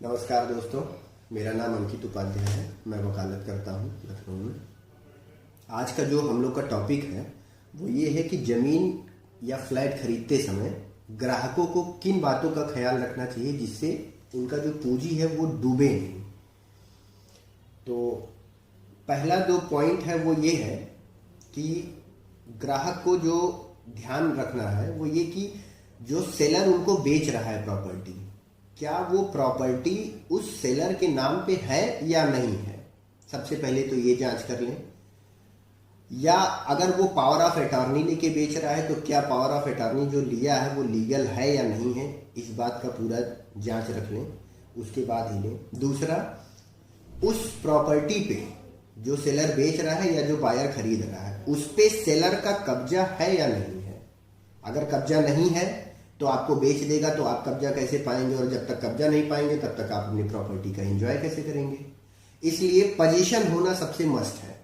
नमस्कार दोस्तों, मेरा नाम अंकित उपाध्याय है। मैं वकालत करता हूँ लखनऊ में। आज का जो हम लोग का टॉपिक है वो ये है कि ज़मीन या फ्लैट खरीदते समय ग्राहकों को किन बातों का ख्याल रखना चाहिए जिससे उनका जो पूंजी है वो डूबे नहीं। तो पहला जो पॉइंट है वो ये है कि ग्राहक को जो ध्यान रखना है वो ये कि जो सेलर उनको बेच रहा है प्रॉपर्टी, क्या वो प्रॉपर्टी उस सेलर के नाम पे है या नहीं है। सबसे पहले तो ये जांच कर लें। या अगर वो पावर ऑफ अटॉर्नी लेके बेच रहा है तो क्या पावर ऑफ अटॉर्नी जो लिया है वो लीगल है या नहीं है, इस बात का पूरा जांच रख लें, उसके बाद ही लें। दूसरा, उस प्रॉपर्टी पे जो सेलर बेच रहा है या जो बायर खरीद रहा है उस पे सेलर का कब्जा है या नहीं है। अगर कब्जा नहीं है तो आपको बेच देगा, तो आप कब्जा कैसे पाएंगे, और जब तक कब्जा नहीं पाएंगे तब तक आप अपनी प्रॉपर्टी का एंजॉय कैसे करेंगे। इसलिए पोजीशन होना सबसे मस्ट है।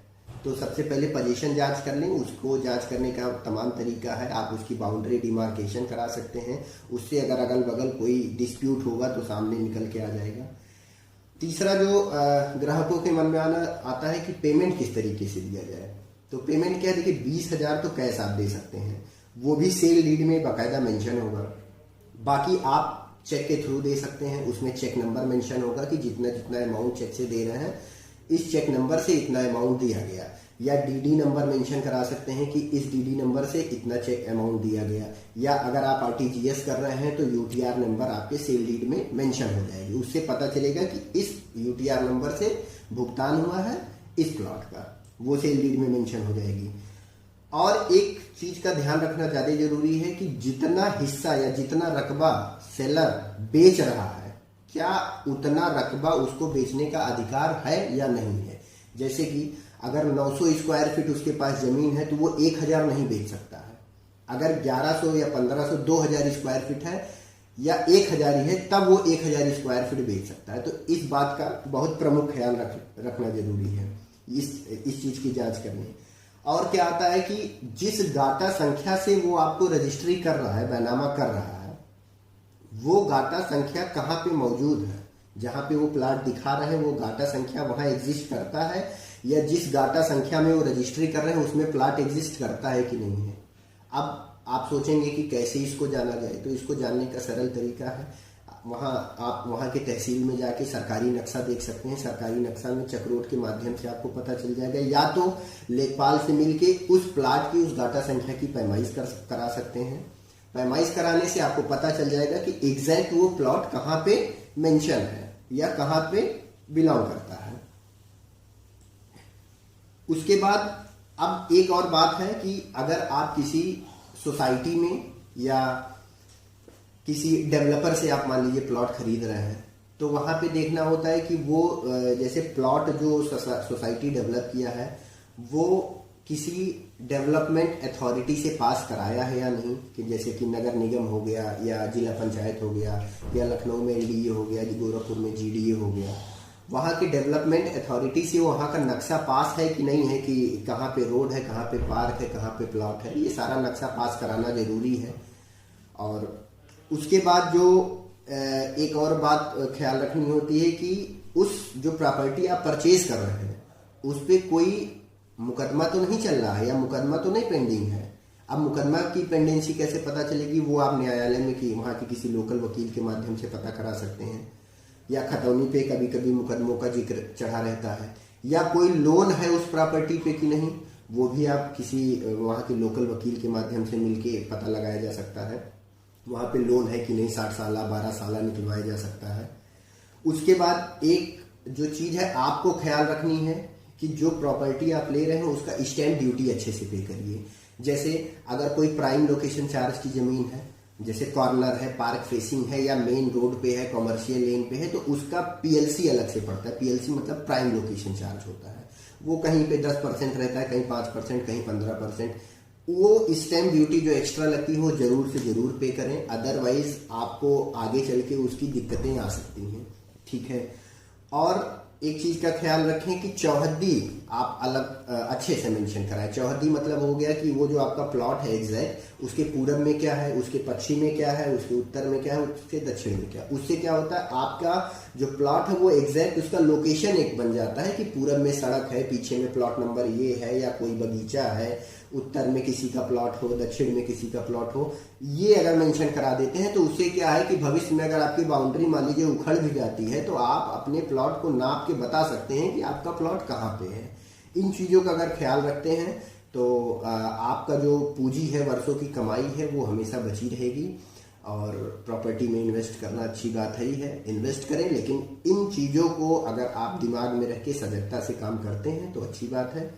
तो सबसे पहले पोजीशन जांच कर लें। उसको जांच करने का तमाम तरीका है। आप उसकी बाउंड्री डिमार्केशन करा सकते हैं, उससे अगर अगल बगल कोई डिस्प्यूट होगा तो सामने निकल के आ जाएगा। तीसरा जो ग्राहकों के मन में आता है कि पेमेंट किस तरीके से दिया जाए। तो पेमेंट क्या है, देखिए 20,000 तो कैश आप दे सकते हैं, वो भी सेल डीड में बाकायदा मेंशन होगा। बाकी आप चेक के थ्रू दे सकते हैं, उसमें चेक नंबर मेंशन होगा कि जितना जितना अमाउंट चेक से दे रहे हैं इस चेक नंबर से इतना अमाउंट दिया गया। या डीडी नंबर मेंशन करा सकते हैं कि इस डीडी नंबर से इतना चेक अमाउंट दिया गया। या अगर आप आरटीजीएस कर रहे हैं तो यूटीआर नंबर आपके सेल डीड में मेंशन हो जाएगी। उससे पता चलेगा कि इस यूटीआर नंबर से भुगतान हुआ है इस प्लॉट का, वो सेल डीड में मेंशन हो जाएगी। और एक चीज का ध्यान रखना ज्यादा जरूरी है कि जितना हिस्सा या जितना रकबा सेलर बेच रहा है क्या उतना रकबा उसको बेचने का अधिकार है या नहीं है। जैसे कि अगर 900 स्क्वायर फीट उसके पास जमीन है तो वो 1000 नहीं बेच सकता है। अगर 1100 या 1500 2000 स्क्वायर फीट है या 1000 ही है तब वो 1000 स्क्वायर फीट बेच सकता है। तो इस बात का बहुत प्रमुख ख्याल रखना जरूरी है, इस चीज की जांच करनी। और क्या आता है कि जिस गाटा संख्या से वो आपको रजिस्ट्री कर रहा है, बैनामा कर रहा है, वो गाटा संख्या कहाँ पे मौजूद है। जहां पे वो प्लाट दिखा रहे हैं वो गाटा संख्या वहां एग्जिस्ट करता है, या जिस गाटा संख्या में वो रजिस्ट्री कर रहे हैं उसमें प्लाट एग्जिस्ट करता है कि नहीं है। अब आप सोचेंगे कि कैसे इसको जाना जाए, तो इसको जानने का सरल तरीका है, आप वहाँ के तहसील में जाके सरकारी नक्शा देख सकते हैं। सरकारी नक्शा में चक्रोट के माध्यम से आपको पता चल जाएगा। या तो लेखपाल से मिलके उस प्लाट की उस गाटा संख्या की पैमाइश करा सकते हैं। पैमाइश कराने से आपको पता चल जाएगा कि एग्जैक्ट वो प्लॉट कहाँ पे मेंशन है या कहाँ पे बिलोंग करता है। उसके बाद अब एक और बात है कि अगर आप किसी सोसाइटी में या किसी डेवलपर से आप मान लीजिए प्लॉट खरीद रहे हैं, तो वहां पे देखना होता है कि वो जैसे प्लॉट जो सोसाइटी डेवलप किया है वो किसी डेवलपमेंट अथॉरिटी से पास कराया है या नहीं, कि जैसे कि नगर निगम हो गया या जिला पंचायत हो गया या लखनऊ में एलडीए हो गया, गोरखपुर में जीडीए हो गया। वहाँ के डेवलपमेंट अथॉरिटी से वहाँ का नक्शा पास है कि नहीं है, कि कहाँ पे रोड है, कहाँ पे पार्क है, कहाँ पे प्लॉट है, ये सारा नक्शा पास कराना जरूरी है। और उसके बाद जो एक और बात ख्याल रखनी होती है कि उस जो प्रॉपर्टी आप परचेज कर रहे हैं उस पर कोई मुकदमा तो नहीं चल रहा है या मुकदमा तो नहीं पेंडिंग है। अब मुकदमा की पेंडेंसी कैसे पता चलेगी, वो आप न्यायालय में कि वहाँ के किसी लोकल वकील के माध्यम से पता करा सकते हैं। या खतौनी पे कभी कभी मुकदमों का जिक्र चढ़ा रहता है। या कोई लोन है उस प्रॉपर्टी पे कि नहीं, वो भी आप किसी वहाँ के लोकल वकील के माध्यम से मिलके पता लगाया जा सकता है। वहाँ पे लोन है कि नहीं, 60 साल 12 साल निकलवाया जा सकता है। उसके बाद एक जो चीज है आपको ख्याल रखनी है कि जो प्रॉपर्टी आप ले रहे हैं उसका स्टैंप ड्यूटी अच्छे से पे करिए। जैसे अगर कोई प्राइम लोकेशन चार्ज की जमीन है, जैसे कॉर्नर है, पार्क फेसिंग है या मेन रोड पे है, कॉमर्शियल लेन पे है, तो उसका पीएलसी अलग से पड़ता है। पीएलसी मतलब प्राइम लोकेशन चार्ज होता है। वो कहीं पे 10% रहता है, कहीं 5%, कहीं 15%। वो स्टैम्प ड्यूटी जो एक्स्ट्रा लगती है वो जरूर से जरूर पे करें, अदरवाइज आपको आगे चल के उसकी दिक्कतें आ सकती हैं। ठीक है। और एक चीज का ख्याल रखें कि चौहद्दी आप अलग अच्छे से मेंशन कराएं। चौहद्दी मतलब हो गया कि वो जो आपका प्लॉट है एग्जैक्ट, उसके पूरब में क्या है, उसके पश्चिम में क्या है, उसके उत्तर में क्या है, उसके दक्षिण में क्या है। उससे क्या होता है, आपका जो प्लॉट है वो एग्जैक्ट उसका लोकेशन एक बन जाता है कि पूरब में सड़क है, पीछे में प्लॉट नंबर ये है, या कोई बगीचा है, उत्तर में किसी का प्लॉट हो, दक्षिण में किसी का प्लॉट हो। ये अगर मेंशन करा देते हैं तो उससे क्या है कि भविष्य में अगर आपकी बाउंड्री मान लीजिए उखड़ भी जाती है तो आप अपने प्लॉट को नाप के बता सकते हैं कि आपका प्लॉट कहाँ पे है। इन चीज़ों का अगर ख्याल रखते हैं तो आपका जो पूंजी है, वर्षों की कमाई है, वो हमेशा बची रहेगी। और प्रॉपर्टी में इन्वेस्ट करना अच्छी बात है ही है, इन्वेस्ट करें, लेकिन इन चीज़ों को अगर आप दिमाग में रख के सजगता से काम करते हैं तो अच्छी बात है।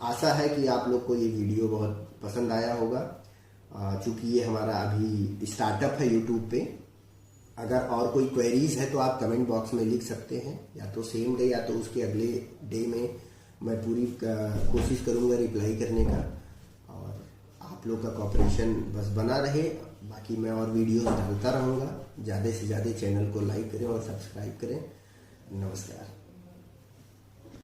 आशा है कि आप लोग को ये वीडियो बहुत पसंद आया होगा। चूँकि ये हमारा अभी स्टार्टअप है यूट्यूब पे। अगर और कोई क्वेरीज है तो आप कमेंट बॉक्स में लिख सकते हैं, या तो सेम डे या तो उसके अगले डे में मैं पूरी कोशिश करूँगा रिप्लाई करने का। और आप लोग का कोऑपरेशन बस बना रहे। बाकी मैं और वीडियोस डालता रहूँगा। ज़्यादा से ज़्यादा चैनल को लाइक करें और सब्सक्राइब करें। नमस्कार।